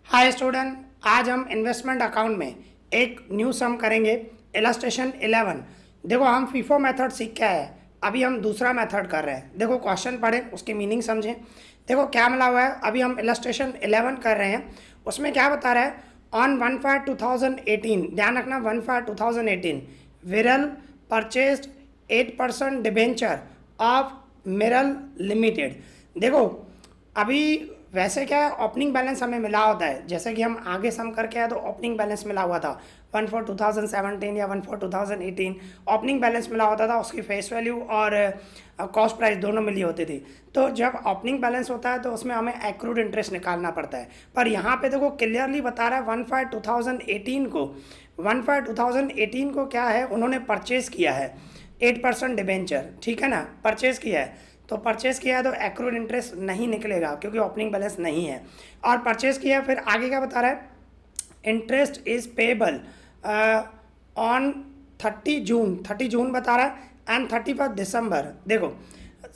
Hi student, आज हम investment account में एक न्यू सम करेंगे। इलस्ट्रेशन 11। देखो, हम फीफो मेथड सीख के आए, अभी हम दूसरा मेथड कर रहे हैं। देखो, क्वेश्चन पढ़ें, उसकी मीनिंग समझें। देखो क्या मिला हुआ है, अभी हम इलस्ट्रेशन 11 कर रहे हैं। उसमें क्या बता रहा है, ऑन 1/5/2018, ध्यान रखना 1/5/2018 विरल परचेस्ड 8% डिबेंचर ऑफ मिरल लिमिटेड। देखो, अभी वैसे क्या है, ओपनिंग बैलेंस हमें मिला होता है, जैसे कि हम आगे सम करके आए तो ओपनिंग बैलेंस मिला हुआ था 1/4/2017 या 1/4/2018। ओपनिंग बैलेंस मिला होता था, उसकी फेस वैल्यू और कॉस्ट प्राइस दोनों मिली होती थी। तो जब ओपनिंग बैलेंस होता है तो उसमें हमें एक्रूड इंटरेस्ट निकालना पड़ता है। पर यहाँ पे देखो क्लियरली बता रहा है 1/5/2018 को, 1/5/2018 को क्या है, उन्होंने परचेज किया है 8% डिबेंचर, ठीक है ना, परचेज किया है। तो परचेस किया है तो एक्रूड इंटरेस्ट नहीं निकलेगा क्योंकि ओपनिंग बैलेंस नहीं है। और परचेस किया है, फिर आगे क्या बता रहा है, इंटरेस्ट इज पेबल ऑन 30 जून बता रहा है एंड 31 दिसंबर। देखो,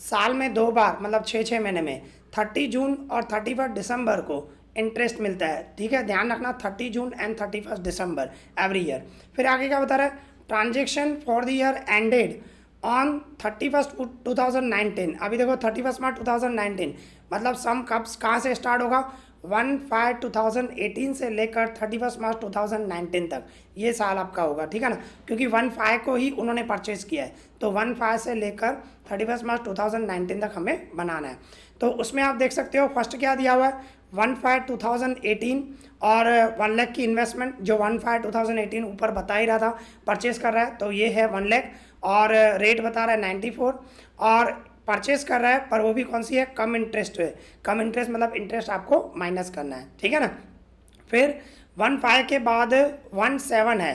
साल में 2 बार, मतलब 6 महीने में 30 जून और 31 दिसंबर को इंटरेस्ट मिलता है। ठीक है, ध्यान रखना 30 जून एंड 31 दिसंबर एवरी ईयर। फिर आगे क्या बता रहा है, transaction for the year ended on 31 मार्च 2019। अभी देखो 31 मार्च 2019, मतलब सम कब कहाँ से स्टार्ट होगा, 1/5/2018 से लेकर 31 मार्च 2019 तक ये साल आपका होगा। ठीक है ना, क्योंकि 1/5 को ही उन्होंने परचेज किया है, तो 1/5 से लेकर 31 मार्च 2019 तक हमें बनाना है। तो उसमें आप देख सकते हो फर्स्ट क्या दिया हुआ है, 1/5/2018 और 1 लाख की इन्वेस्टमेंट, जो 1/5/2018 ऊपर बता ही रहा था परचेज कर रहा है, तो ये है 1 लाख। और रेट बता रहा है 94, और परचेस कर रहा है, पर वो भी कौन सी है, कम इंटरेस्ट है। कम इंटरेस्ट मतलब इंटरेस्ट आपको माइनस करना है, ठीक है ना। फिर 1/5 के बाद 1/7 है,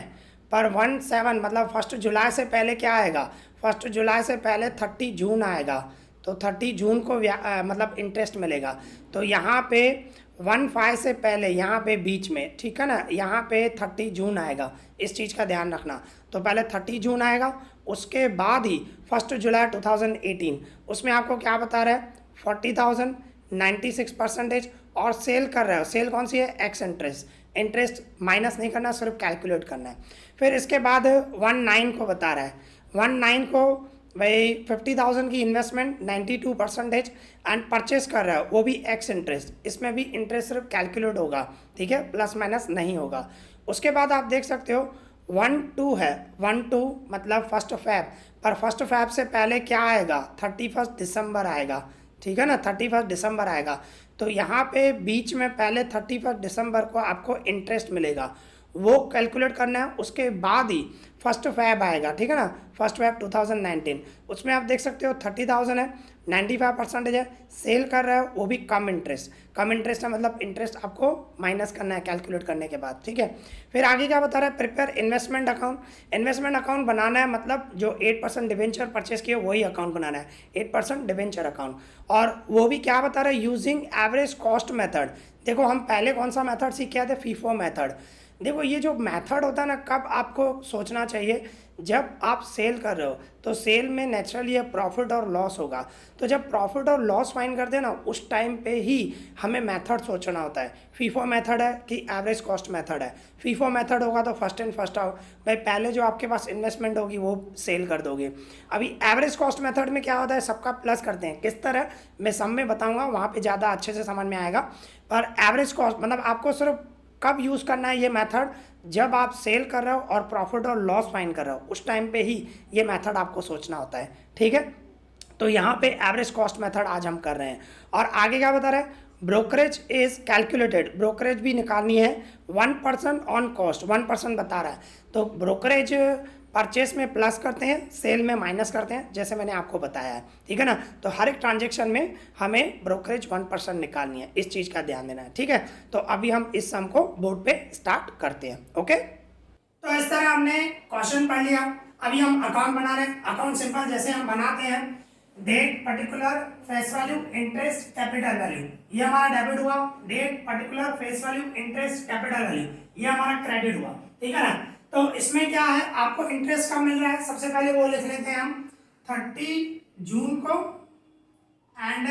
पर 1/7 मतलब 1 जुलाई से पहले क्या आएगा, 1 जुलाई से पहले 30 जून आएगा, तो 30 जून को मतलब इंटरेस्ट मिलेगा। तो यहाँ पे 1/5 से पहले, यहाँ पे बीच में, ठीक है ना, यहाँ पे 30 जून आएगा, इस चीज़ का ध्यान रखना। तो पहले 30 जून आएगा, उसके बाद ही 1 जुलाई 2018, उसमें आपको क्या बता रहा है, 40,000, 96%। और सेल कर रहे हो, सेल कौन सी है, एक्स इंटरेस्ट, इंटरेस्ट माइनस नहीं करना, सिर्फ कैलकुलेट करना है। फिर इसके बाद 19 को बता रहा है, 19 को भाई 50,000 की इन्वेस्टमेंट 92% एंड परचेस कर रहा है, वो भी एक्स इंटरेस्ट, इसमें भी इंटरेस्ट सिर्फ कैलकुलेट होगा, ठीक है, प्लस माइनस नहीं होगा। उसके बाद आप देख सकते हो 1/2 है, 1/2 मतलब 1 फैब, पर 1 फैब से पहले क्या आएगा, 31 दिसंबर आएगा, ठीक है ना, 31 दिसंबर आएगा। तो यहाँ पे बीच में पहले 31 दिसंबर को आपको इंटरेस्ट मिलेगा, वो कैलकुलेट करना है। उसके बाद ही 1 फैब आएगा, ठीक है ना, 1 फैब 2019, उसमें आप देख सकते हो 30,000 है, 95% है, सेल कर रहा है, वो भी कम इंटरेस्ट, कम इंटरेस्ट है मतलब इंटरेस्ट आपको माइनस करना है कैलकुलेट करने के बाद, ठीक है। फिर आगे क्या बता रहा है, prepare investment account. Investment account बनाना है, मतलब जो 8% डिवेंचर परचेस किए वही अकाउंट बनाना है, 8% डिवेंचर अकाउंट। और वो भी क्या बता रहा है, यूजिंग एवरेज कॉस्ट मेथड। देखो, हम पहले कौन सा मेथड सीख के आए थे, फीफो मेथड। देखो, ये जो मेथड होता है ना, कब आपको सोचना चाहिए, जब आप सेल कर रहे हो, तो सेल में नेचुरली ये प्रॉफिट और लॉस होगा। तो जब प्रॉफिट और लॉस फाइंड करते हैं ना, उस टाइम पे ही हमें मेथड सोचना होता है। फीफो मेथड है कि एवरेज कॉस्ट मेथड है। फीफो मेथड होगा तो फर्स्ट इन फर्स्ट आउट, भाई पहले जो आपके पास इन्वेस्टमेंट होगी वो सेल कर दोगे। अभी एवरेज कॉस्ट मेथड में क्या होता है, सबका प्लस करते हैं, किस तरह मैं सब में बताऊंगा, वहाँ पे ज़्यादा अच्छे से समझ में आएगा। पर एवरेज कॉस्ट मतलब आपको सिर्फ कब यूज़ करना है ये मेथड, जब आप सेल कर रहे हो और प्रॉफिट और लॉस फाइंड कर रहे हो, उस टाइम पे ही ये मेथड आपको सोचना होता है, ठीक है। तो यहाँ पे एवरेज कॉस्ट मेथड आज हम कर रहे हैं। और आगे क्या बता रहे हैं, ब्रोकरेज इज कैलकुलेटेड, ब्रोकरेज भी निकालनी है 1% ऑन कॉस्ट, 1% बता रहा है। तो ब्रोकरेज परचेस में प्लस करते हैं, सेल में माइनस करते हैं, जैसे मैंने आपको बताया है, ठीक है ना। तो हर एक ट्रांजेक्शन में हमें ब्रोकरेज 1% निकालनी है, इस चीज़ का ध्यान देना है, ठीक है। तो अभी हम इस सम को बोर्ड पे स्टार्ट करते हैं, ओके। तो इस तरह हमने क्वेश्चन पढ़ लिया। अभी हम अकाउंट बना रहे हैं। अकाउंट सिंपल जैसे हम बनाते हैं, date particular face value interest capital value, ये हमारा डेबिट हुआ। Date particular face value interest capital value, ये हमारा क्रेडिट हुआ, ठीक है ना। तो इसमें क्या है, आपको इंटरेस्ट कब मिल रहा है, सबसे पहले वो लिख लेते हैं हम, 30 जून को एंड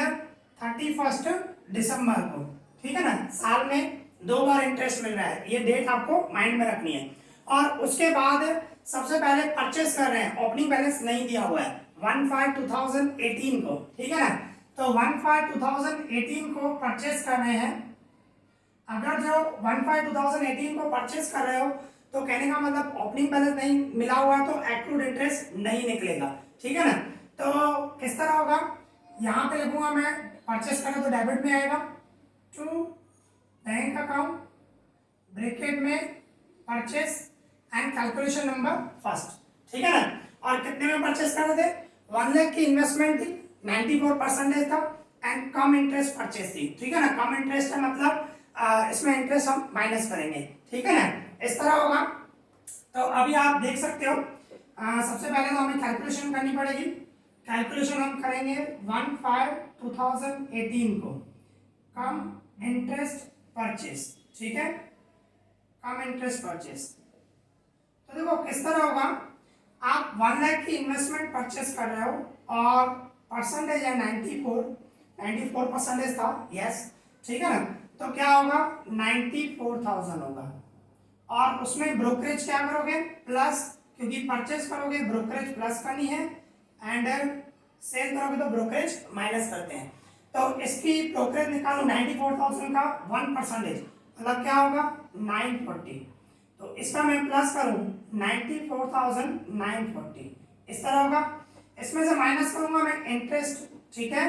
31 दिसंबर को, ठीक है ना, साल में 2 बार इंटरेस्ट मिल रहा है, ये डेट आपको माइंड में रखनी है। और उसके बाद सबसे पहले परचेस कर रहे हैं, ओपनिंग बैलेंस नहीं दिया हुआ है 1/5/2018 को, ठीक है ना। तो 1/5/2018 को परचेस कर रहे हैं। अगर जो 1/5/2018 को परचेस कर रहे हो तो कहने का मतलब ओपनिंग बैलेंस नहीं मिला हुआ तो एक्रूड इंटरेस्ट नहीं निकलेगा, ठीक है ना। तो किस तरह होगा, यहाँ पे लिखूंगा मैं, परचेस करें तो डेबिट में आएगा टू बैंक अकाउंट ब्रैकेट में purchase and calculation number first, ठीक है ना। और कितने में परचेस कर रहे थे, 1 लाख की इन्वेस्टमेंट थी, 94% था एंड कम इंटरेस्ट परचेस थी, ठीक है ना। कम इंटरेस्ट है मतलब इसमें इंटरेस्ट हम माइनस करेंगे, ठीक है ना, इस तरह होगा। तो अभी आप देख सकते हो, सबसे पहले तो हमें कैलकुलेशन करनी पड़ेगी। कैलकुलेशन हम करेंगे 1/5/2018 को कम इंटरेस्ट परचेस, ठीक है, कम इंटरेस्ट परचेस। तो देखो किस तरह होगा, आप 1 लाख की इन्वेस्टमेंट परचेस कर रहे हो और परसेंटेज है 94% था, यस, ठीक है ना। तो क्या होगा, 94,000 होगा और उसमें ब्रोकरेज क्या करोगे, प्लस, क्योंकि परचेस करोगे ब्रोकरेज प्लस करनी है एंड सेल करोगे तो ब्रोकरेज माइनस करते हैं। तो इसकी ब्रोकरेज निकालो 94,000 का 1% मतलब क्या होगा 940। तो इसका मैं प्लस करूं 94,940, इस तरह होगा। इसमें से माइनस करूंगा मैं इंटरेस्ट, ठीक है।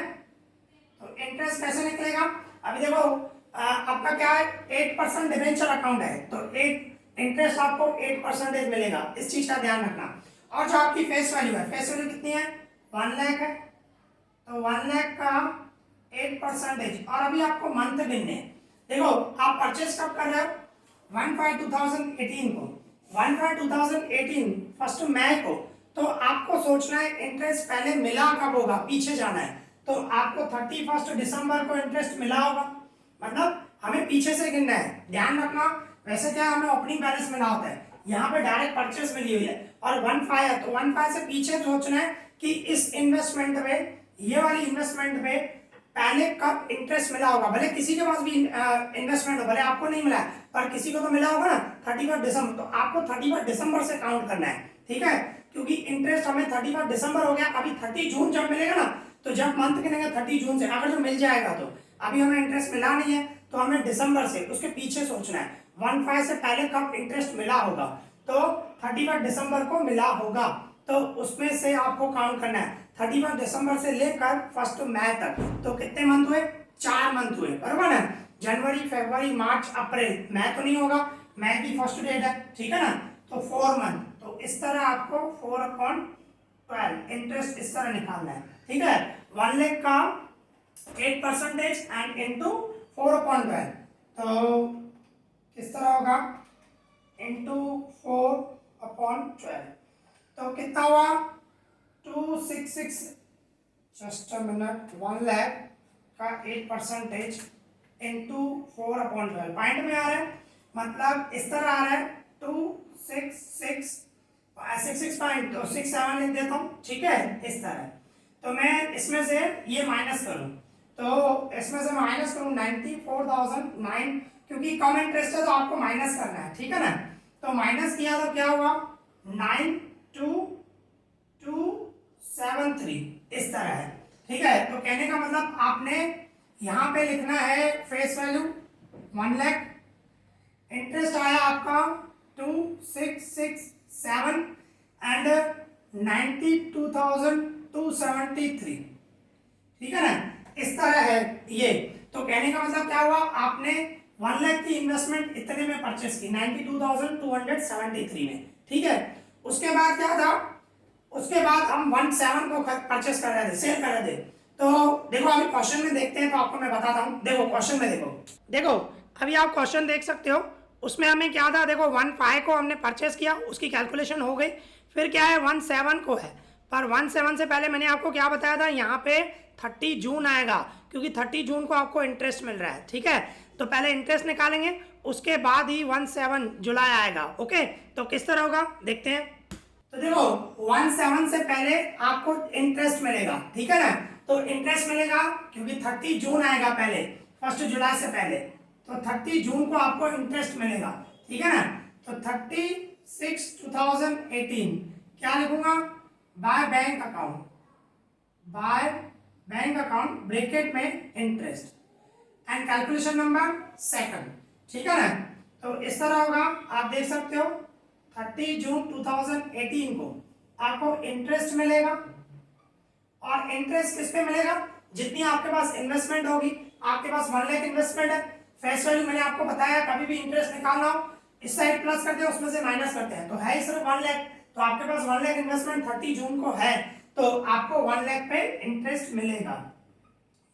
तो इंटरेस्ट कैसे निकलेगा, अभी देखो आपका क्या है 8% डिबेंचर अकाउंट है, तो 8 इंटरेस्ट आपको 8% मिलेगा, इस चीज का ध्यान रखना। और जो आपकी फेस वैल्यू है, फेस वैल्यू कितनी है 1 लाख है, तो 1 लाख का 8%। और अभी आपको मंथ गिनने हैं। देखो आप परचेस कब कर रहे हो, 1/5/2018 को, 1/5/2018 फर्स्ट मई को। तो आपको सोचना है इंटरेस्ट पहले मिला कब होगा, पीछे जाना है। तो आपको 31 दिसंबर को इंटरेस्ट मिला होगा, मतलब हमें पीछे से गिनना है, ध्यान रखना। वैसे क्या हमें ओपनिंग बैलेंस मिला होता है, यहाँ पे डायरेक्ट परचेस मिली हुई है और 1/5 है, तो 1/5 से पीछे सोचना है कि इस इन्वेस्टमेंट में, ये वाली इन्वेस्टमेंट में पहले कब इंटरेस्ट मिला होगा। भले किसी के पास भी इन्वेस्टमेंट हो, भले आपको नहीं मिला है पर किसी को तो मिला होगा ना 31 दिसंबर, तो आपको 31 दिसंबर से काउंट करना है, ठीक है। क्योंकि इंटरेस्ट हमें 31 दिसंबर हो गया, अभी 30 जून जब मिलेगा ना, तो जब मंथ गिनेंगे 30 जून से, अगर जो मिल जाएगा तो अभी हमें इंटरेस्ट मिला नहीं है तो हमें दिसंबर से उसके पीछे सोचना है, 1/5 से पहले कब इंटरेस्ट मिला होगा, तो 31 दिसंबर को मिला होगा, तो उसमें से आपको काउंट करना है 31 दिसंबर से लेकर 1 मई तक। तो कितने मंथ हुए, 4 मंथ हुए, बराबर ना। जनवरी, फरवरी, मार्च, अप्रैल, मई तो नहीं होगा, मई की फर्स्ट डेट है, ठीक है ना, तो 4 मंथ। तो इस तरह आपको 4/12 इंटरेस्ट इस तरह निकालना है, ठीक है। 1 लाख का 8% एंड इंटू 4/12, तो किस तरह होगा, इंटू 4/12, तो कितना हुआ 266, जस्ट अ मिनट, 1 लाख का 8% इंटू 4/12 पॉइंट में आ रहा है, मतलब इस तरह आ रहा है 266 पॉइंट, तो 67 लिख देता हूँ, ठीक है, इस तरह। तो मैं इसमें से ये माइनस करूँ, तो इसमें से माइनस करूँ 94,009, क्योंकि कम इंटरेस्ट है तो आपको माइनस करना है, ठीक है ना। तो माइनस किया तो क्या हुआ 92273, इस तरह है, ठीक है। तो कहने का मतलब आपने यहाँ पे लिखना है फेस वैल्यू 1 लाख, इंटरेस्ट आया आपका 2667 एंड 92,273, ठीक है ना, इस तरह है ये। तो कहने का मतलब क्या हुआ, आपने 1 लाख की इन्वेस्टमेंट इतने में परचेस की 92,273 में, ठीक है। उसके बाद क्या था, उसके बाद हम 17 को परचेस कर रहे थे, सेल कर रहे थे। तो देखो अभी क्वेश्चन में देखते हैं, तो आपको मैं बताता हूँ। देखो क्वेश्चन में देखो अभी आप क्वेश्चन देख सकते हो, उसमें हमें क्या था, देखो 1/5 को हमने परचेस किया, उसकी कैलकुलेशन हो गई। फिर क्या है 17 को है, पर 17 से पहले मैंने आपको क्या बताया था, यहाँ पे 30 जून आएगा, क्योंकि 30 जून को आपको इंटरेस्ट मिल रहा है, ठीक है। तो पहले इंटरेस्ट निकालेंगे, उसके बाद ही 17 जुलाई आएगा, ओके। तो किस तरह होगा देखते हैं। तो देखो 17 से पहले आपको इंटरेस्ट मिलेगा, ठीक है ना। तो इंटरेस्ट मिलेगा क्योंकि 30 जून आएगा पहले, 1 जुलाई से पहले, तो तो 30 जून को आपको इंटरेस्ट मिलेगा, ठीक है ना। तो 36/2018 क्या लिखूंगा, by bank account, by bank account bracket में interest and calculation number second, ठीक है ना। तो इस तरह होगा, आप देख सकते हो 30 जून 2018 को आपको इंटरेस्ट मिलेगा, और इंटरेस्ट किस पे मिलेगा, जितनी आपके पास इन्वेस्टमेंट होगी, आपके पास 1 लाख इन्वेस्टमेंट है, फेस वैल्यू मैंने आपको बताया कभी भी इंटरेस्ट निकालना हो इस साइड प्लस करते हैं उसमें से माइनस करते हैं, तो है ही सिर्फ 1 लाख, तो आपके पास 1 लाख इन्वेस्टमेंट 30 जून को है, तो आपको 1 लाख पे इंटरेस्ट मिलेगा।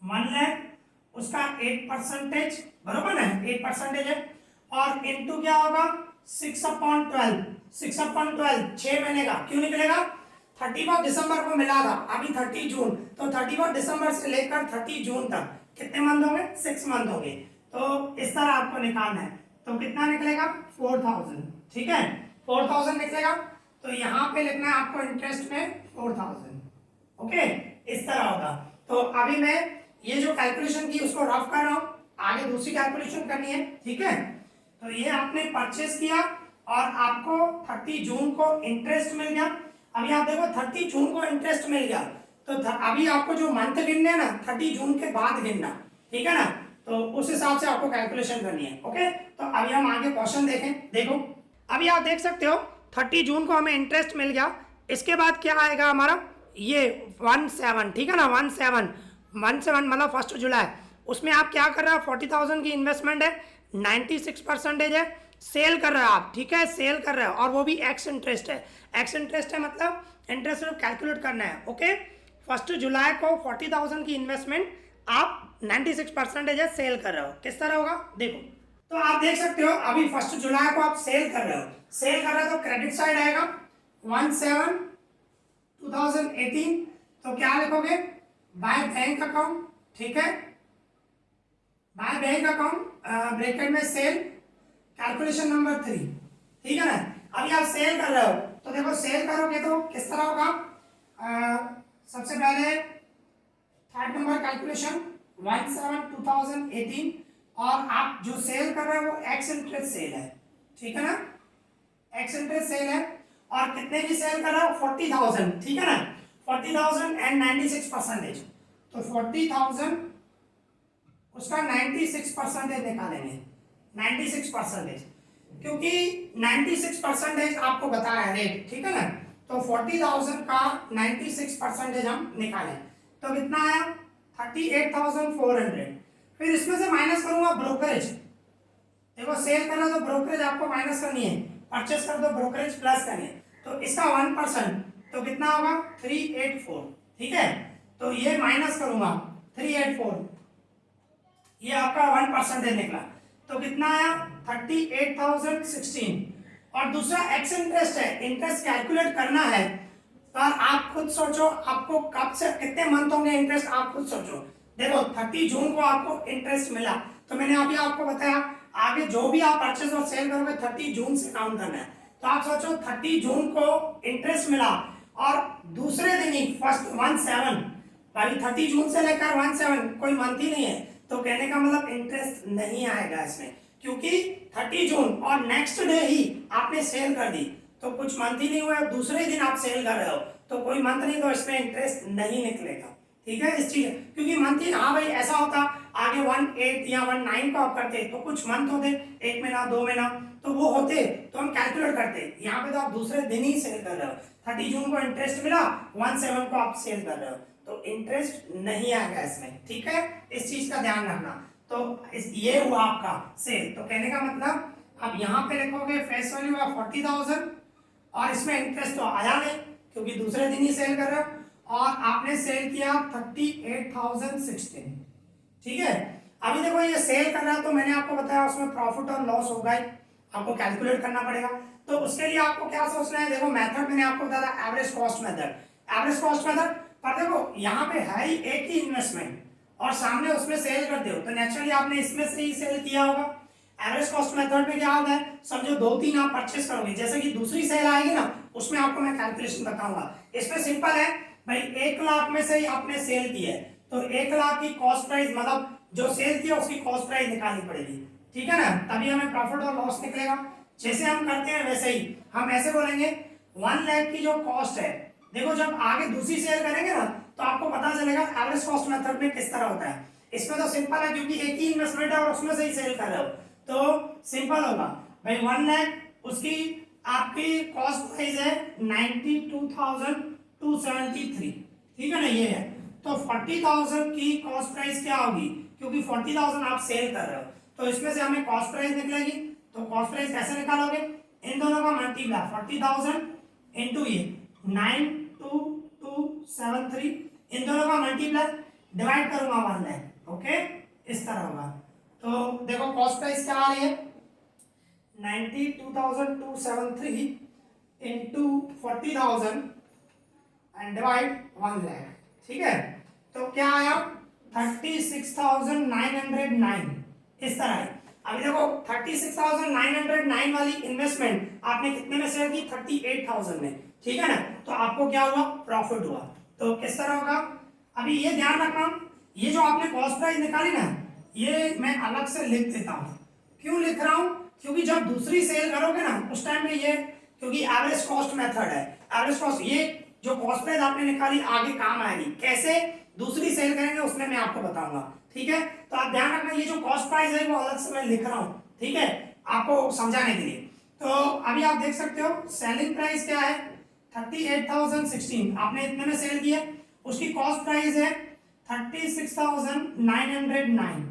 1 लाख उसका 8% बरोबर ना, 8% है, और इनटू क्या होगा 6/12, 6/12 6 महीने का क्यों निकलेगा, 31 दिसंबर को मिला था, अभी 30 जून, तो 31 दिसंबर से लेकर 30 जून तक कितने मंथ हो गए, 6 मंथ हो गए। तो इस तरह आपको निकालना है, तो कितना निकलेगा 4000, ठीक है 4000 निकलेगा, तो यहाँ पे लिखना है आपको इंटरेस्ट में 4000, ओके इस तरह होगा। तो अभी मैं ये जो कैलकुलेशन की उसको रफ कर रहा हूँ, आगे दूसरी कैलकुलेशन करनी है, ठीक है। तो ये आपने परचेस किया और आपको 30 जून को इंटरेस्ट मिल गया। अभी आप देखो 30 जून को इंटरेस्ट मिल गया, तो अभी आपको जो मंथ गिनने है ना 30 जून के बाद गिनना, ठीक है ना, तो उस हिसाब से आपको कैलकुलेशन करनी है, ओके। तो अभी हम आगे क्वेश्चन देखें, देखो अभी आप देख सकते हो 30 जून को हमें इंटरेस्ट मिल गया, इसके बाद क्या आएगा हमारा ये 17, ठीक है ना, 17 मतलब 1 जुलाई, उसमें आप क्या कर रहे हो, 40,000 की इन्वेस्टमेंट है, 96% है, सेल कर रहे हो आप, ठीक है सेल कर रहे हो, और वो भी एक्स इंटरेस्ट है, एक्स इंटरेस्ट है मतलब इंटरेस्ट रेट कैलकुलेट करना है, ओके। 1 जुलाई को 40,000 की इन्वेस्टमेंट आप 96% है सेल कर रहे हो, किस तरह होगा देखो। तो आप देख सकते हो अभी 1 जुलाई को आप सेल कर रहे हो, सेल कर रहे हो तो क्रेडिट साइड आएगा 17/2018, तो क्या लिखोगे, बाय बैंक अकाउंट, ठीक है बाय बैंक अकाउंट ब्रैकेट में सेल कैलकुलेशन नंबर 3, ठीक है ना। अभी आप सेल कर रहे हो तो देखो सेल करोगे तो किस तरह होगा, सबसे पहले थर्ड नंबर कैलकुलेशन 17/2018, और आप जो सेल कर रहे हो वो एक्स इंटरेस्ट सेल है, ठीक है ना, एक्स इंटरेस्ट सेल है, और कितने की सेल कर रहे हो 40,000, ठीक है ना, 40,000 एंड 96%, तो 40,000 उसका 96% निकालेंगे, 96%, क्योंकि 96% आपको बताया रेट, ठीक है ना, तो 40,000 का 96% हम निकालें तो कितना आया 38,400, फिर इसमें से माइनस करूंगा ब्रोकरेज, देखो सेल करना तो ब्रोकरेज आपको माइनस करनी है, परचेस कर दो ब्रोकरेज प्लस करनी है, तो इसका 1% तो कितना होगा 384, ठीक है, तो ये माइनस करूंगा 384, ये आपका 1% निकला, तो कितना आया 38,016, और दूसरा एक्स इंटरेस्ट है, इंटरेस्ट कैलकुलेट करना है, पर आप खुद सोचो आपको कब से कितने मंथ होंगे इंटरेस्ट, आप खुद सोचो, देखो 30 जून को आपको इंटरेस्ट मिला, तो मैंने अभी आपको बताया आगे जो भी आप परचेज और सेल करोगे 30 जून से काउंट करना है, तो आप सोचो 30 जून को इंटरेस्ट मिला और दूसरे दिन ही 17 भाई 30 जून से लेकर 17 कोई मंथ ही नहीं है, तो कहने का मतलब इंटरेस्ट नहीं आएगा इसमें, क्योंकि 30 जून और नेक्स्ट डे ही आपने सेल कर दी, तो कुछ मंथ ही नहीं हुआ, दूसरे दिन आप सेल कर रहे हो तो कोई मंथ नहीं, तो इसमें इंटरेस्ट नहीं निकलेगा, ठीक है इस चीज, क्योंकि मंथ ही हाँ भाई ऐसा होता आगे 18 या 19 को आप करते तो कुछ मंथ होते, 1 महीना 2 महीना तो वो होते तो हम कैलकुलेट करते, यहाँ पे तो आप दूसरे दिन ही सेल कर रहे हो, 30 जून को इंटरेस्ट मिला 17 को आप सेल कर रहे हो, तो इंटरेस्ट नहीं आएगा इसमें, ठीक है इस चीज का ध्यान रखना। तो ये हुआ आपका सेल, तो कहने का मतलब अब यहाँ पे लिखोगे फेस वैल्यू है 40,000 और इसमें इंटरेस्ट तो आया नहीं क्योंकि दूसरे दिन ही सेल कर रहे हो, और आपने सेल किया 38,016, ठीक है। अभी देखो ये सेल कर रहा है तो मैंने आपको बताया उसमें प्रॉफिट और लॉस होगा ही, आपको कैलकुलेट करना पड़ेगा, तो उसके लिए आपको क्या सोचना है, देखो मेथड मैंने आपको बताया average cost method, average cost method पर देखो यहाँ पे है ही एक ही इन्वेस्टमेंट और सामने उसमें सेल करते हो तो नेचुरली आपने इसमें से ही सेल किया होगा। एवरेज कॉस्ट मेथड में क्या होता है, समझो 2-3 आप परचेस करोगे, जैसे कि दूसरी सेल आएगी ना उसमें आपको मैं कैलकुलेशन बताऊंगा, इसमें सिंपल है भाई 1 लाख में से ही आपने सेल की है तो 1 लाख की कॉस्ट प्राइस मतलब जो सेल किया उसकी कॉस्ट प्राइस निकालनी पड़ेगी, ठीक है ना, तभी हमें प्रॉफिट और लॉस निकलेगा। जैसे हम करते हैं वैसे ही हम ऐसे बोलेंगे 1 लाख की जो कॉस्ट है, देखो जब आगे दूसरी सेल करेंगे ना तो आपको पता चलेगा एवरेज कॉस्ट मेथड में किस तरह होता है। इसमें तो सिंपल है क्योंकि एक ही इन्वेस्टमेंट है और उसमें से ही सेल कर रहे हो, तो सिंपल होगा भाई 1 लाख उसकी आपकी कॉस्ट प्राइस है 92,273, ठीक है ना, ये है। तो 40,000 की कॉस्ट प्राइस क्या होगी, क्योंकि 40,000 आप सेल कर रहे हो तो इसमें से हमें कॉस्ट प्राइस निकलेगी। तो कॉस्ट प्राइस कैसे निकालोगे, इन दोनों का मल्टीप्लाई 40,000 इंटू ये 92,273, इन दोनों का मल्टीप्लाई डिवाइड करूंगा 1 लाख, ओके, इस तरह होगा। तो देखो कॉस्ट प्राइस क्या आ रही है 92,273 इंटू 40,000 एंड डिवाइड 1 लाख, ठीक है। तो क्या आया 36,909, इस तरह है। अभी देखो 36,909 वाली इन्वेस्टमेंट आपने कितने में शेयर की 38,000 में, ठीक है ना, तो आपको क्या हुआ प्रॉफिट हुआ। तो किस तरह होगा, अभी ये ध्यान रखना, ये जो आपने कॉस्ट प्राइस निकाली ना ये मैं अलग से लिख देता हूं। क्यों लिख रहा हूं, क्योंकि जब दूसरी सेल करोगे ना उस टाइम में ये, क्योंकि एवरेज कॉस्ट मेथड है, एवरेज कॉस्ट, ये जो कॉस्ट प्राइस आपने निकाली आगे काम आएगी, कैसे दूसरी सेल करेंगे उसमें मैं आपको बताऊंगा, ठीक है। तो आप ध्यान रखना ये जो कॉस्ट प्राइस है वो अलग से मैं लिख रहा हूं, ठीक है, आपको समझाने के लिए। तो अभी आप देख सकते हो सेलिंग प्राइस क्या है 38,016, आपने इतने में सेल किया, उसकी कॉस्ट प्राइस है 36,909,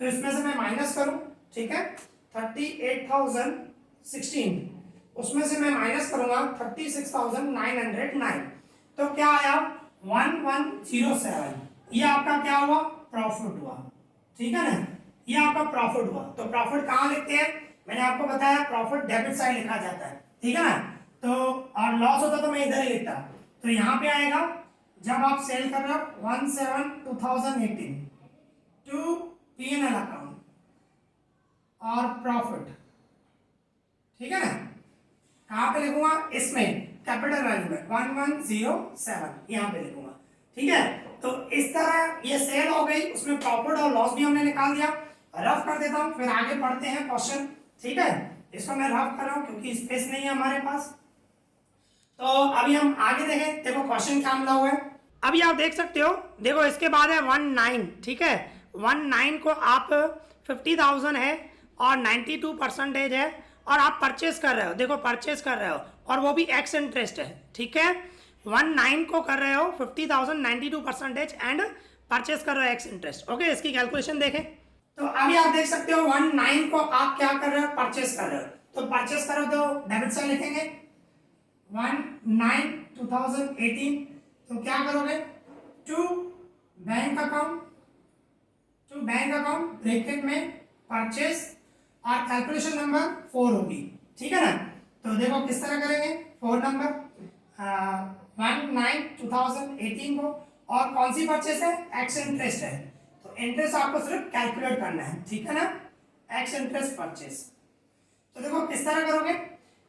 तो इसमें से मैं माइनस करूं, ठीक है, 38,016 उसमें से मैं माइनस करूंगा 36,909, तो क्या आया 1107, ये आपका क्या हुआ प्रॉफिट हुआ, ठीक है ना, ये आपका प्रॉफिट हुआ। तो प्रॉफिट कहां लिखते हैं, मैंने आपको बताया प्रॉफिट डेबिट साइड लिखा जाता है, ठीक है ना, तो और लॉस होता तो मैं इधर ही लिखता, तो यहां पे आएगा जब आप सेल कर रहे हो 17/2018 टू P&L अकाउंट और प्रॉफिट, ठीक है ना, कहां पे लिखूंगा इसमें कैपिटल वैल्यू में 1107 यहां पे लिखूंगा, ठीक है। तो इस तरह ये सेल हो गई, उसमें प्रॉफिट और लॉस भी हमने निकाल दिया। रफ कर देता हूं फिर आगे पढ़ते हैं क्वेश्चन, ठीक है, इसको मैं रफ कर रहा हूं क्योंकि स्पेस नहीं है हमारे पास। तो अभी हम आगे देखें, देखो क्वेश्चन क्या मिला हुआ है, अभी आप देख सकते हो, देखो इसके बाद है 19, ठीक है, 19 को आप 50,000 है और 92% है और आप परचेस कर रहे हो, देखो परचेस कर रहे हो और वो भी एक्स इंटरेस्ट है, ठीक है, 19 को कर रहे हो 50,000 92% एंड परचेस कर रहे हो एक्स इंटरेस्ट, ओके। इसकी कैलकुलेशन देखें तो अभी आप देख सकते हो 19 को आप क्या कर रहे हो परचेस कर रहे हो, तो परचेस करो तो डेबिट साइड लिखेंगे 19/2018, तो क्या करोगे टू बैंक अकाउंट ब्रैकेट में परचेस और कैलकुलेशन नंबर 4 होगी, ठीक है ना। तो देखो किस तरह करेंगे 4 नंबर 1/9/2018 को, और कौन सी परचेस है एक्स इंटरेस्ट है, तो इंटरेस्ट आपको सिर्फ कैलकुलेट करना है, ठीक है ना, एक्स इंटरेस्ट परचेस। तो देखो किस तरह करोगे,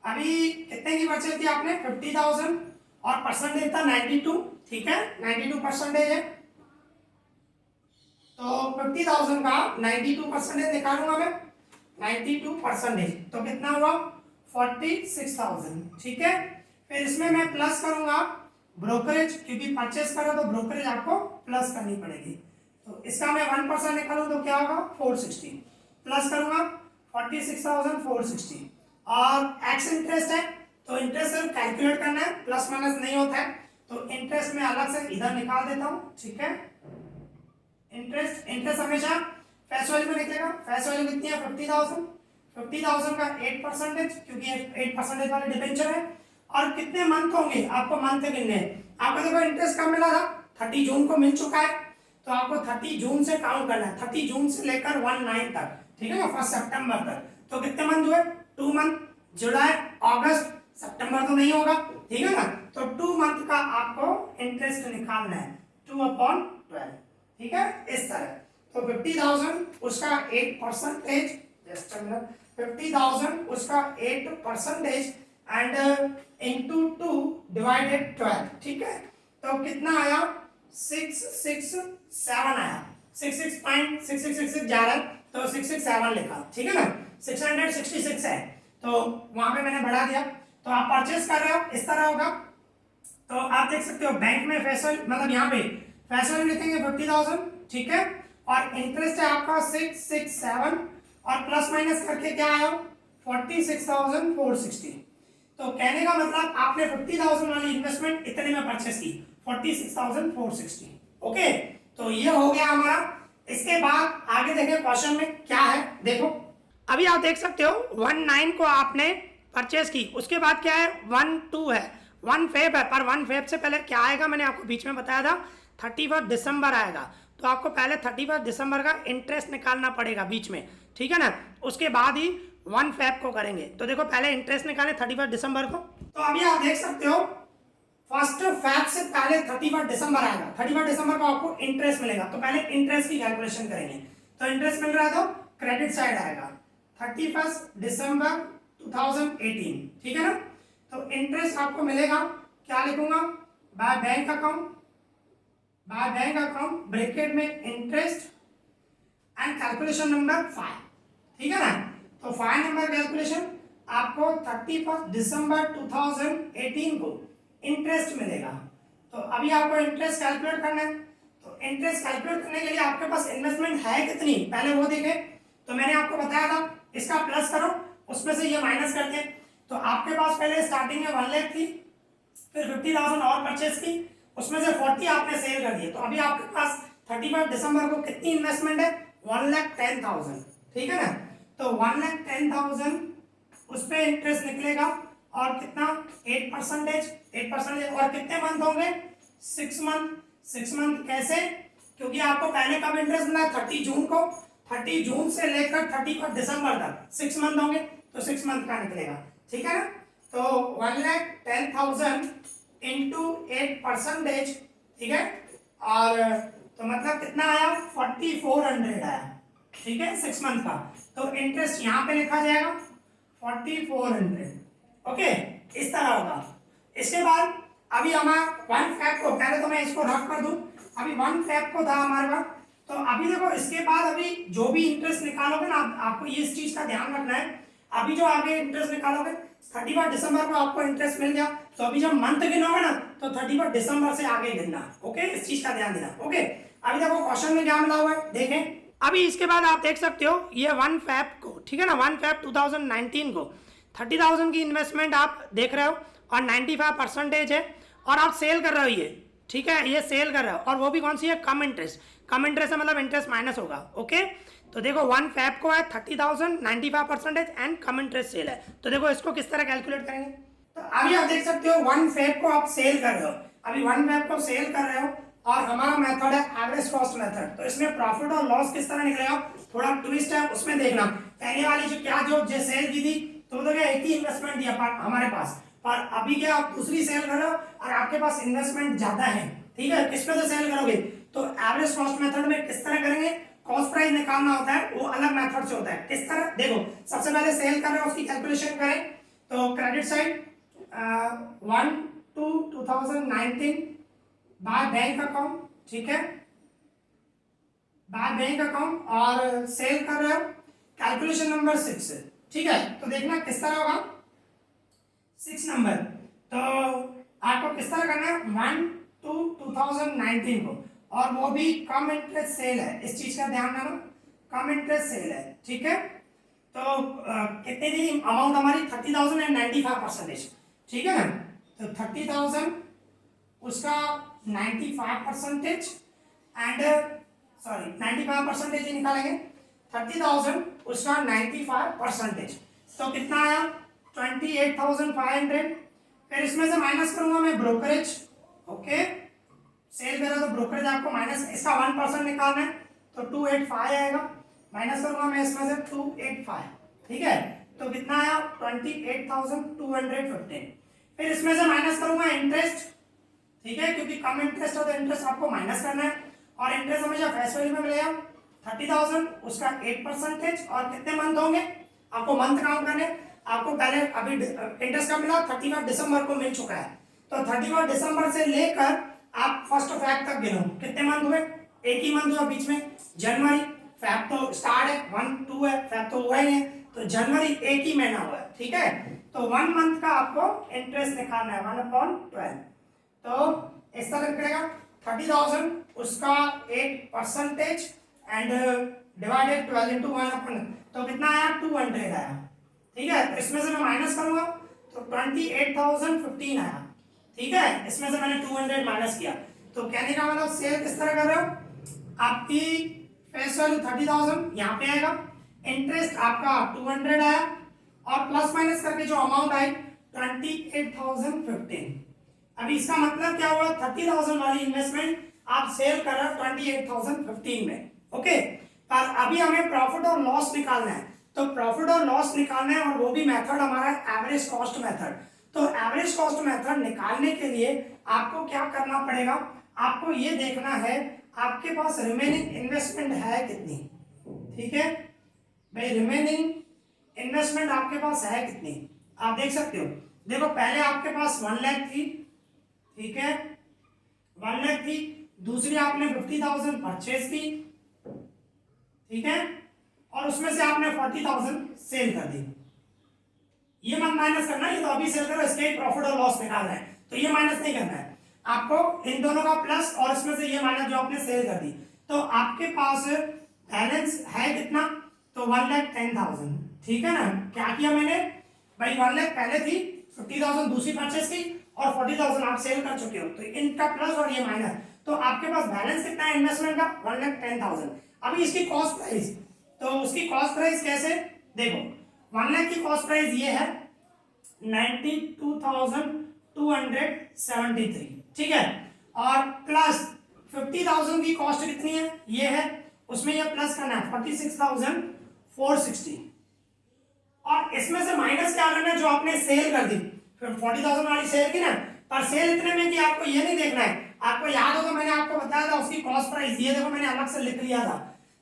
अभी कितने की परचेस थी आपने 50,000 और परसेंटेज था 92, ठीक है, 92% है, तो 50,000 का 92% निकालूंगा मैं 92%, तो कितना हुआ 46,000, ठीक है। फिर इसमें मैं प्लस करूंगा ब्रोकरेज, क्योंकि परचेस करो तो ब्रोकरेज आपको प्लस करनी पड़ेगी, तो इसका मैं 1% निकालूं तो क्या होगा 460, प्लस करूंगा 46,460, और एक्स इंटरेस्ट है तो इंटरेस्ट सिर्फ कैलकुलेट करना है, प्लस माइनस नहीं होता है, तो इंटरेस्ट में अलग से इधर निकाल देता हूं, ठीक है। इंटरेस्ट हमेशा फेस वैल्यू में लिखेगा, फेस वैल्यू कितनी है 50,000 का 8%, क्योंकि 8% वाले डिबेंचर है, और कितने मंथ होंगे आपको मंथ गिनने, आपको देखो इंटरेस्ट कब मिला था 30 जून को मिल चुका है, तो आपको 30 जून से काउंट करना है, 30 जून से लेकर 19 तक, ठीक है ना, 1 सितंबर तक, तो कितने मंथ हुए 2 मंथ, जुलाई अगस्त सितंबर तो नहीं होगा, ठीक है ना, तो 2 मंथ का आपको इंटरेस्ट निकालना है 2/12, ठीक है, इस तरह। तो 50,000 उसका 8%, जस्ट 50,000 उसका 8% एंड इनटू 2 डिवाइडेड 12, ठीक है, तो कितना आया 667 आया, 66.6666 जा रहा है, तो 667 लिखा, ठीक है ना, 666 है, तो वहां पे मैंने बढ़ा दिया। तो आप परचेस कर रहे हो इस तरह होगा, तो आप देख सकते हो बैंक में फैसल मतलब यहाँ पे फैसल लिखेंगे 50,000, ठीक है, और इंटरेस्ट है आपका 667 और प्लस माइनस करके क्या आया 46,460। तो कहने का मतलब आपने 50,000 वाली इन्वेस्टमेंट इतने में परचेस की 46,460। ओके, तो ये हो गया हमारा। इसके बाद आगे देखें क्वेश्चन में क्या है, देखो अभी आप देख सकते हो 19 को आपने परचेस की, उसके बाद क्या है 12 है, 1 फेब है, पर 1 फेब से पहले क्या आएगा मैंने आपको बीच में बताया था 31 दिसंबर आएगा, तो आपको पहले 31 दिसंबर का इंटरेस्ट निकालना पड़ेगा बीच में, ठीक है ना, उसके बाद ही 1 फेब को करेंगे। तो देखो पहले इंटरेस्ट निकाले 31 दिसंबर को, तो अभी आप देख सकते हो फर्स्ट फेब से पहले 31 दिसंबर आएगा, 31 दिसंबर को आपको इंटरेस्ट मिलेगा, तो पहले इंटरेस्ट की कैलकुलेशन करेंगे। तो इंटरेस्ट मिल रहा है तो क्रेडिट साइड आएगा 31 दिसंबर 2018, ठीक है ना, तो इंटरेस्ट आपको मिलेगा, क्या लिखूंगा, by bank account, by bank account bracket में इंटरेस्ट एंड कैलकुलेशन नंबर 5, ठीक है ना, तो 5 नंबर कैलकुलेशन आपको 31 दिसंबर 2018 को इंटरेस्ट मिलेगा। तो अभी आपको इंटरेस्ट कैलकुलेट करना है, तो इंटरेस्ट कैलकुलेट करने के लिए आपके पास इन्वेस्टमेंट है कितनी पहले वो देखें। तो मैंने आपको बताया था इसका प्लस करो, उसमें से ये माइनस करते हैं, तो आपके पास पहले स्टार्टिंग में 1 लाख थी, फिर 50,000 और परचेस की, उसमें से 40 आपने सेल कर दिए, तो अभी आपके पास 31 दिसंबर को कितनी इन्वेस्टमेंट है 1,10,000, ठीक है ना, तो 1,10,000 उस पर इंटरेस्ट निकलेगा और कितना 8% और कितने मंथ होंगे 6 मंथ। 6 मंथ कैसे, क्योंकि आपको पहले कब इंटरेस्ट मिला 30 जून को, 30 जून से लेकर 31 दिसंबर तक 6 मंथ होंगे, तो 6 मंथ का निकलेगा, ठीक है ना, तो 1,10,000 इंटू 8%, ठीक है, और तो मतलब कितना आया 4,400 आया, ठीक है 6 मंथ का, तो इंटरेस्ट यहाँ पे लिखा जाएगा 4,400, ओके, इस तरह होगा। इसके बाद अभी हमारा 1 फेब को, पहले तो मैं इसको रफ कर दूं, अभी 1 फेब को था हमारे पास, तो अभी देखो इसके बाद अभी जो भी इंटरेस्ट निकालोगे ना, आपको ये इस चीज का ध्यान रखना है, अभी जो आगे इंटरेस्ट निकालोगे 31 दिसंबर को आपको इंटरेस्ट मिल गया, तो अभी जब मंथ गिनोगे ना तो 31 दिसंबर से आगे गिनना, ओके, इस चीज का ध्यान देना, ओके। अभी देखो क्वेश्चन में क्या मिला हुआ है देखें, अभी इसके बाद आप देख सकते हो ये 1 फेब को, ठीक है ना, 1 फेब 2019 को 30,000 की इन्वेस्टमेंट आप देख रहे हो और 95% है, और आप सेल कर रहे हो ये, ठीक है, ये सेल कर रहे हो, और वो भी कौन सी है कम इंटरेस्ट, कम इंटरेस्ट है मतलब इंटरेस्ट माइनस होगा, ओके। तो देखो 1 फेब को है 30,000 95% एंड कम इंटरेस्ट सेल है, तो देखो इसको किस तरह कैलकुलेट करेंगे। तो अभी आप देख सकते हो 1 फेब को आप सेल कर रहे हो, अभी 1 फेब को सेल कर रहे हो, और हमारा मेथड है एवरेज कॉस्ट मेथड, तो इसमें प्रॉफिट और लॉस किस तरह निकलेगा, थोड़ा ट्विस्ट है उसमें देखना। पहले वाली जो सेल की थी तो देखो एक ही इन्वेस्टमेंट दिया हमारे पास, पर अभी क्या आप दूसरी सेल कर रहे हो और आपके पास इन्वेस्टमेंट ज्यादा है, ठीक है, किस पे से सेल करोगे, तो एवरेज कॉस्ट मेथड में किस तरह करेंगे, कॉस्ट प्राइस निकालना होता है, वो अलग मेथड से होता है, किस तरह देखो, सबसे पहले सेल कर रहे हो उसकी कैलकुलेशन करें, तो credit side 1/2/2019 bye bank account, ठीक है, बाय बैंक अकाउंट, और सेल कर रहे हो कैलकुलेशन नंबर 6, ठीक है, तो देखना किस तरह होगा 6 नंबर, तो आपको किस तरह करना है 1/2/2019 को, और वो भी कम इंटरेस्ट सेल है, इस चीज का ध्यान रखना, कम इंटरेस्ट सेल है, ठीक है, तो कितनी थी अमाउंट हमारी 30,000 एंड 95%, ठीक है ना, तो 30,000 उसका 95% एंड सॉरी 95% ही निकालेंगे, 30,000 उसका 95%, तो कितना आया 28,500, फिर इसमें से माइनस करूंगा मैं ब्रोकरेज, ओके, सेल करो तो ब्रोकरेज आपको माइनस, इसका 1% निकालना है तो 285 आएगा, माइनस करूंगा मैं इसमें से 285, ठीक है, तो कितना आया 28,215, फिर इसमें से माइनस करूंगा इंटरेस्ट, ठीक है, क्योंकि कम इंटरेस्ट हो तो इंटरेस्ट आपको माइनस करना है, और इंटरेस्ट हमेशा फेस वैल्यू में मिलेगा 30,000 उसका 8%, और कितने मंथ होंगे आपको मंथ काउंट करने, आपको पहले अभी इंटरेस्ट का मिला 31 दिसंबर को मिल चुका है, तो 31 दिसंबर से लेकर आप फर्स्ट फेब तक गिनो, कितने मंथ हुए, एक ही मंथ हुआ बीच में जनवरी, फैब तो स्टार्ट है, 1 2 है, फैब तो हुआ ही है, तो जनवरी एक ही महीना हुआ है, ठीक है। तो 1 मंथ का आपको इंटरेस्ट निकालना है 1/12। तो इस तरह निकलेगा 30,000 उसका एक परसेंटेज एंड डिवाइडेड 12 इंटू 1/, तो कितना आया 200 आया, ठीक है। तो इसमें से मैं माइनस करूंगा तो 28,015 आया, ठीक है। इसमें से मैंने 200 माइनस किया, तो कहने का मतलब सेल किस तरह कर रहे हो, आपकी फेस वैल्यू 30,000 यहाँ पे आएगा, इंटरेस्ट आपका 200 आया और प्लस माइनस करके जो अमाउंट आई 28,015। अभी इसका मतलब क्या हुआ, 30,000 वाली इन्वेस्टमेंट आप सेल कर रहे हो 28,015 में, ओके। पर अभी हमें प्रॉफिट और लॉस निकालना है, तो प्रॉफिट और लॉस निकालना है और वो भी मेथड हमारा एवरेज कॉस्ट मेथड। तो एवरेज कॉस्ट मेथड निकालने के लिए आपको क्या करना पड़ेगा, आपको ये देखना है आपके पास रिमेनिंग इन्वेस्टमेंट है कितनी, ठीक है भाई। रिमेनिंग इन्वेस्टमेंट आपके पास है कितनी, आप देख सकते हो। देखो पहले आपके पास 1 लाख थी, ठीक है, 1 लाख थी। दूसरी आपने 50,000 परचेज की, ठीक है, और उसमें से आपने 40,000 सेल कर दी। ये मत माइनस करना, ये तो अभी सेल करो, इसके प्रॉफिट और लॉस निकालना है, तो ये माइनस नहीं करना है आपको, इन दोनों का प्लस और इसमें से ये माइनस जो आपने सेल कर दी। तो आपके पास बैलेंस है कितना, तो 1,10,000, ठीक है ना। क्या किया मैंने भाई, 1 लाख पहले थी, 50,000 दूसरी परचेज की और 40,000 आप सेल कर चुके हो, तो इनका प्लस और ये माइनस, तो आपके पास बैलेंस कितना है इन्वेस्टमेंट का 1,10,000। अभी इसकी कॉस्ट प्राइस, तो उसकी कॉस्ट प्राइस कैसे, देखो 1 लाख की कॉस्ट प्राइस ये है 92,273, ठीक है, और प्लस 50,000 की कॉस्ट कितनी है, ये है, उसमें ये प्लस करना है 46,460, और इसमें से माइनस क्या करना है जो आपने सेल कर दी, फिर 40,000 वाली सेल की ना, पर सेल इतने में कि आपको ये नहीं देखना है, आपको याद होगा मैंने आपको बताया था उसकी कॉस्ट प्राइस, ये देखो मैंने अलग से लिख लिया था,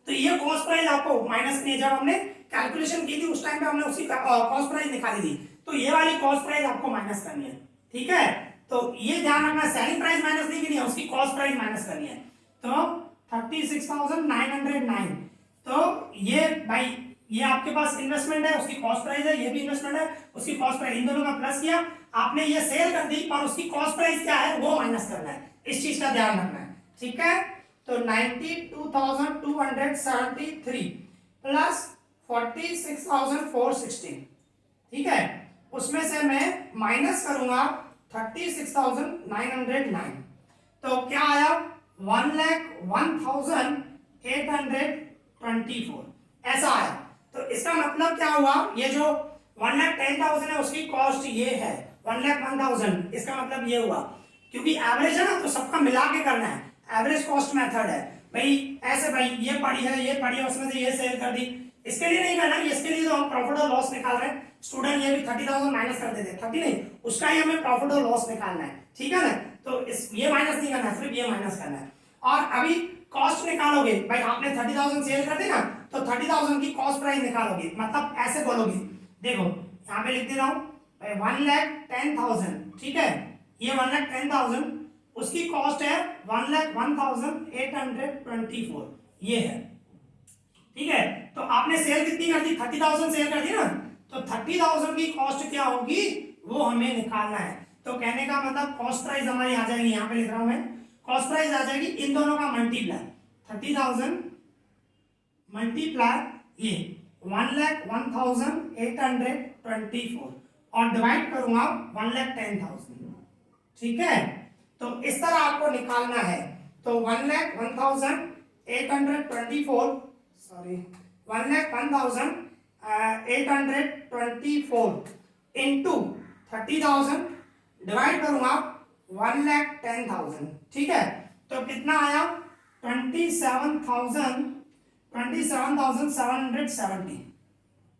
तो ये कॉस्ट प्राइस आपको माइनस नहीं, जब हमने कैलकुलेशन की थी उस टाइम पे हमने उसकी कॉस्ट प्राइस निकाली थी, तो ये वाली कॉस्ट प्राइस आपको माइनस करनी है, ठीक है। तो ये ध्यान रखना, सेलिंग प्राइस माइनस नहीं करनी है, उसकी कॉस्ट प्राइस माइनस करनी है। तो 36,909, तो ये भाई ये आपके पास इन्वेस्टमेंट है, उसकी कॉस्ट प्राइस है, ये भी इन्वेस्टमेंट है, उसकी कॉस्ट प्राइस, इन दोनों का प्लस किया, आपने ये सेल कर दी, पर उसकी कॉस्ट प्राइस क्या है वो माइनस करना है, इस चीज का ध्यान रखना है, ठीक है। तो 92,273 प्लस 46,460, ठीक है, उसमें से मैं माइनस करूंगा 36,909, तो क्या आया 1,01,824, ऐसा आया। तो इसका मतलब क्या हुआ, ये जो 1,10,000 है उसकी कॉस्ट ये है 1,01,000, इसका मतलब ये हुआ, क्योंकि एवरेज है ना तो सबका मिला के करना है, एवरेज कॉस्ट मेथड है भाई, ऐसे भाई ये पड़ी है ये पड़ी है, उसमें से ये सेल कर दी, इसके लिए नहीं करना, इसके लिए तो हम प्रॉफिट और लॉस निकाल रहे हैं। स्टूडेंट ये भी 30,000 माइनस कर देते, 30 नहीं, उसका ही हमें प्रॉफिट और लॉस निकालना है, ठीक है ना। तो इस ये माइनस नहीं करना है, सिर्फ ये माइनस करना है। और अभी कॉस्ट निकालोगे भाई, आपने 30,000 सेल कर दी ना, तो 30,000 की कॉस्ट प्राइस निकालोगे, मतलब ऐसे बोलोगे, देखो यहाँ पे लिख दे रहा हूँ 1,10,000, ठीक है, ये 1,10,000 उसकी कॉस्ट है 1,01,824, ये है, ठीक है। तो आपने सेल कितनी कर दी, 30,000 सेल कर दी ना, तो 30,000 की कॉस्ट क्या होगी वो हमें निकालना है। तो कहने का मतलब कॉस्ट प्राइस हमारी आ जाएगी, यहाँ पे लिख रहा हूं मैं, कॉस्ट प्राइस आ जाएगी इन दोनों का मल्टीप्लाई, 30,000 मल्टीप्लाई ये 1,01,824 और डिवाइड करूंगा 1,10,000, ठीक है। तो इस तरह आपको निकालना है, तो 1,01,824 सॉरी 1,01,824 इंटू 30,000 डिवाइड करूंगा 1,10,000, ठीक है। तो कितना आया 27,770,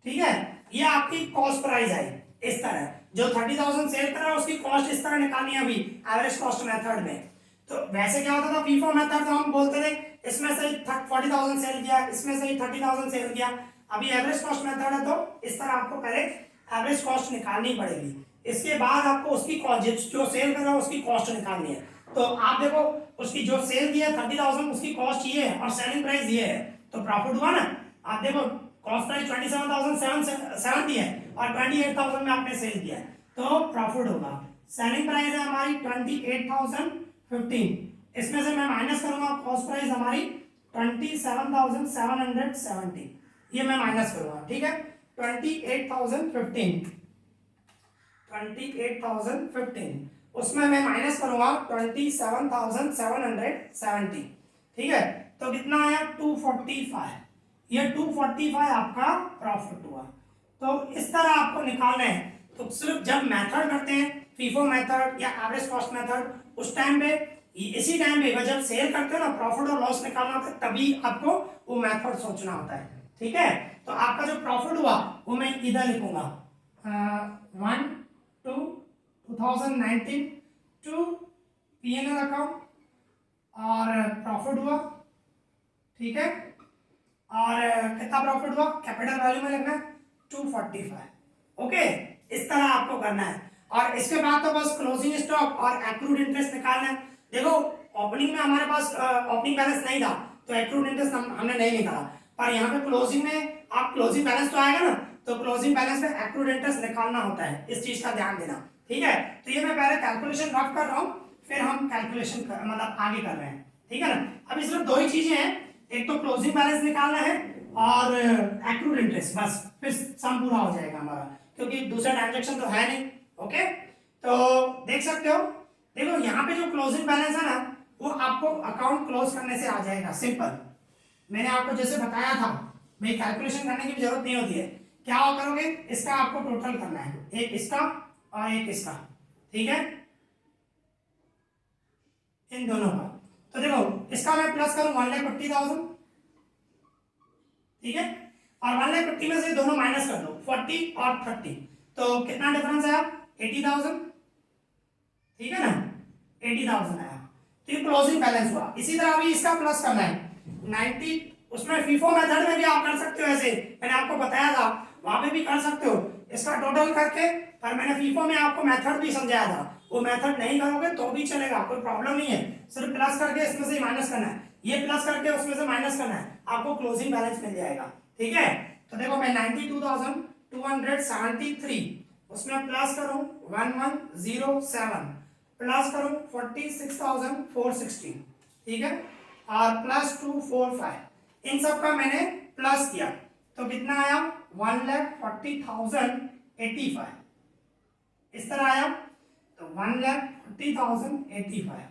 ठीक है। ये आपकी कॉस्ट प्राइस आई, इस तरह जो 30,000 सेल कर रहा है उसकी कॉस्ट इस तरह निकालनी है अभी एवरेज कॉस्ट मेथड में। तो वैसे क्या होता था फीफो मेथड, तो हम बोलते थे इसमें से 40,000 सेल किया, इसमें से 30,000 सेल किया। अभी एवरेज कॉस्ट मेथड है, तो इस तरह आपको पहले एवरेज कॉस्ट निकालनी पड़ेगी, इसके बाद आपको उसकी कॉस्ट जो सेल कर रहा है उसकी कॉस्ट निकालनी है। तो आप देखो उसकी जो सेल की है 30,000 उसकी कॉस्ट ये है और सेलिंग प्राइस ये है, तो प्रॉफिट हुआ ना। आप देखो कॉस्ट प्राइस 27,770 है और 28,000 में आपने सेल किया है, तो प्रॉफिट होगा। सेलिंग प्राइस है हमारी 28,015, इसमें से मैं माइनस करूंगा कॉस्ट प्राइस हमारी 27,770, ये मैं माइनस करूंगा, ठीक है। 28,015 उसमें मैं माइनस करूंगा 27,770, ठीक है। तो कितना आया 245, ये 245 आपका प्रॉफिट हुआ। तो इस तरह आपको निकालना है। तो सिर्फ जब मेथड करते हैं फीफो मेथड या एवरेज कॉस्ट मेथड, उस टाइम पे इसी टाइम पे जब सेल करते हो ना प्रॉफिट और लॉस निकालना होता है, तभी आपको वो मेथड सोचना होता है, ठीक है। तो आपका जो प्रॉफिट हुआ वो मैं इधर लिखूंगा 1/2/2019 टू P&L अकाउंट और प्रॉफिट हुआ, ठीक है। और कितना प्रॉफिट हुआ कैपिटल वैल्यू में लिखना है 245, ओके। इस तरह आपको करना है। और इसके बाद तो बस क्लोजिंग स्टॉक और एक्रूड इंटरेस्ट निकालना है। देखो ओपनिंग में हमारे पास ओपनिंग बैलेंस नहीं था, तो एक्रूड इंटरेस्ट हमने नहीं निकाला, पर यहाँ पे क्लोजिंग में आप क्लोजिंग बैलेंस तो आएगा ना, तो क्लोजिंग बैलेंस में एक्रूड इंटरेस्ट निकालना होता है, इस चीज का ध्यान देना, ठीक है। तो ये मैं पहले कैलकुलेशन रफ कर रहा हूँ, फिर हम कैलकुलेशन मतलब आगे कर रहे हैं, ठीक है ना। अभी सिर्फ दो ही चीजें हैं, एक तो क्लोजिंग बैलेंस निकालना है और एक्रूड इंटरेस्ट, बस फिर सम पूरा हो जाएगा हमारा, क्योंकि दूसरा ट्रांजैक्शन तो है नहीं, ओके। तो देख सकते हो, देखो यहाँ पे जो क्लोजिंग बैलेंस है ना, वो आपको अकाउंट क्लोज करने से आ जाएगा, सिंपल। मैंने आपको जैसे बताया था भाई, कैलकुलेशन करने की जरूरत नहीं होती है। क्या करोगे, इसका आपको टोटल करना है, एक इसका और एक इसका, ठीक है, इन दोनों का। तो देखो इसका मैं प्लस करूं 1,50,000, ठीक है, और 1,50,000 में से दोनों माइनस कर दो 40 और 30, तो कितना डिफरेंस आया 80,000, ठीक है ना, 80,000 आया। तो ये क्लोजिंग बैलेंस हुआ। इसी तरह अभी इसका प्लस करना है 90, उसमें फीफो मेथड में भी आप कर सकते हो, ऐसे मैंने आपको बताया था, वहां पे भी कर सकते हो इसका टोटल करके, पर मैंने फीफो में आपको मेथड भी समझाया था, वो मेथड नहीं करोगे तो भी चलेगा, कोई प्रॉब्लम नहीं है। सिर्फ प्लस करके इसमें से माइनस करना है, ये प्लस करके उसमें से माइनस करना है, आपको क्लोजिंग बैलेंस मिल जाएगा, ठीक है। तो देखो मैं 92,273 उसमें प्लस करूं 1107, प्लस करूं 46,460, ठीक है, और प्लस 245, इन सब का मैंने प्लस किया, तो कितना आया 1,40,085, इस तरह आया। तो 1,40,085,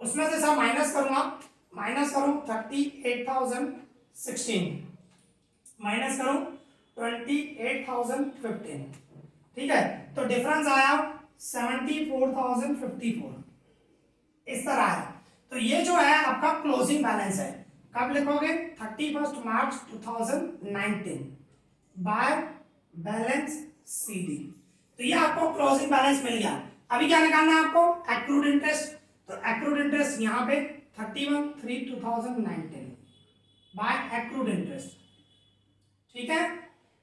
उसमें से सब माइनस करूंगा, माइनस करूं 38,016, माइनस करूं 28,015, ठीक है। तो डिफरेंस आया 74,054, इस तरह आया। तो ये जो है आपका क्लोजिंग बैलेंस है। कब लिखोगे 31 मार्च 2019 बाय बैलेंस सीडी। तो ये आपको क्लोजिंग बैलेंस मिल गया। अभी क्या निकालना है आपको, एक्रूड इंटरेस्ट। तो एक्रूड इंटरेस्ट यहाँ पे 31/3/2019 बाय एक्रूड इंटरेस्ट, ठीक है।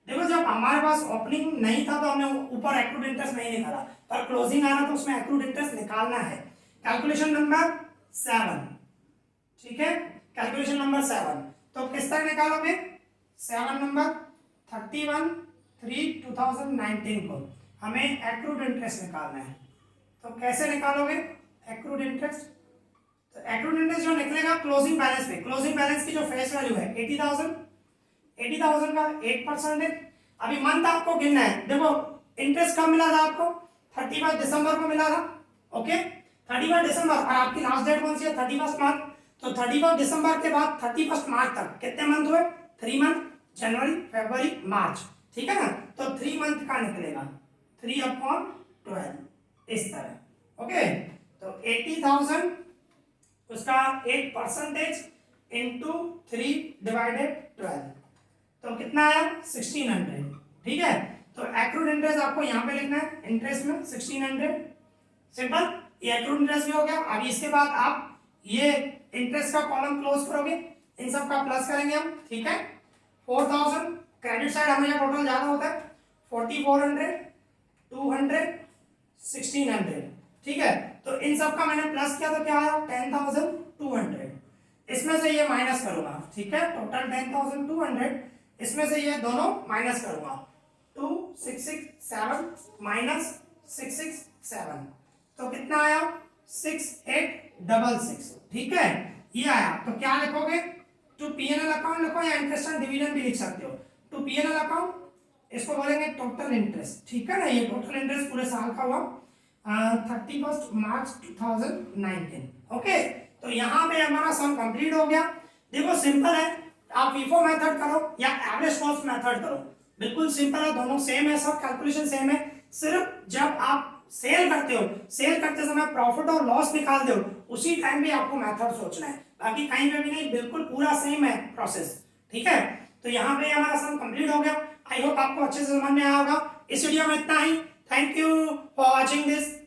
देखो जब हमारे पास ओपनिंग नहीं था तो हमने ऊपर एक्रूड इंटरेस्ट नहीं निकाला, पर क्लोजिंग आ रहा तो उसमें एक्रूड इंटरेस्ट निकालना है। कैलकुलेशन नंबर 7, ठीक है, कैलकुलेशन नंबर 7। तो किस तरह निकालोगे, 7 नंबर 31/3/2019 को हमें एक्रूड इंटरेस्ट निकालना है। तो कैसे निकालोगे एक्रूड इंटरेस्ट, तो एक्रूड इंटरेस्ट जो निकलेगा क्लोजिंग बैलेंस में, क्लोजिंग बैलेंस की जो फेस वैल्यू है 80,000, 80,000 का 8% है। अभी मंथ आपको गिनना है। देखो इंटरेस्ट कब मिला था आपको, 31 दिसंबर को मिला था, ओके, 31 दिसंबर, और आपकी लास्ट डेट कौन सी है 31 मार्च। तो 31 दिसंबर के बाद 31 मार्च तक कितने मंथ हुए, 3 मंथ, जनवरी फरवरी मार्च, ठीक है ना। तो 3 मंथ का निकलेगा 3/12, इस तरह, ओके। तो 80,000 उसका 8% इंटू 3/12, तो कितना आया 1600, ठीक है। तो एक्रूड इंटरेस्ट आपको यहाँ पे लिखना है, इंटरेस्ट में 1600, सिंपल, ये एक्रूड इंटरेस्ट भी हो गया। अभी इसके बाद आप ये इंटरेस्ट का कॉलम क्लोज करोगे, इन सब का प्लस करेंगे हम, ठीक है। 4,000 क्रेडिट साइड हमेशा टोटल ज्यादा होता है, 4,400, 200, 1600, ठीक है। तो इन सब का मैंने प्लस किया तो क्या आया 10,200, इसमें से ये माइनस करूंगा, ठीक है, टोटल 10,200, इसमें से ये दोनों माइनस करूंगा, 2667 माइनस 667, तो कितना आया 6866, ठीक है, ये आया। तो क्या लिखोगे, टू पीएनएल अकाउंट लिखो या इंटरेस्ट एंड डिविडेंड भी लिख सकते हो। टू पीएनएल अकाउंट, इसको बोलेंगे टोटल इंटरेस्ट, ठीक है ना, ये टोटल इंटरेस्ट पूरे साल का हुआ 31 मार्च 2019, ओके। तो यहाँ पे हमारा सम कंप्लीट हो गया। देखो सिंपल है, आप FIFO मेथड करो या एवरेज कॉस्ट मेथड करो, बिल्कुल सिंपल है, दोनों सेम है, सब कैलकुलेशन सेम है। सिर्फ जब आप सेल करते हो, सेल करते समय प्रॉफिट और लॉस निकाल दो, उसी टाइम भी आपको मेथड सोचना है, बाकी कहीं पे भी नहीं, बिल्कुल पूरा सेम है प्रोसेस, ठीक है। तो यहाँ पे हमारा सम कंप्लीट हो गया। आई होप आपको अच्छे से समझ में आया होगा। इस वीडियो में इतना ही। Thank you for watching this.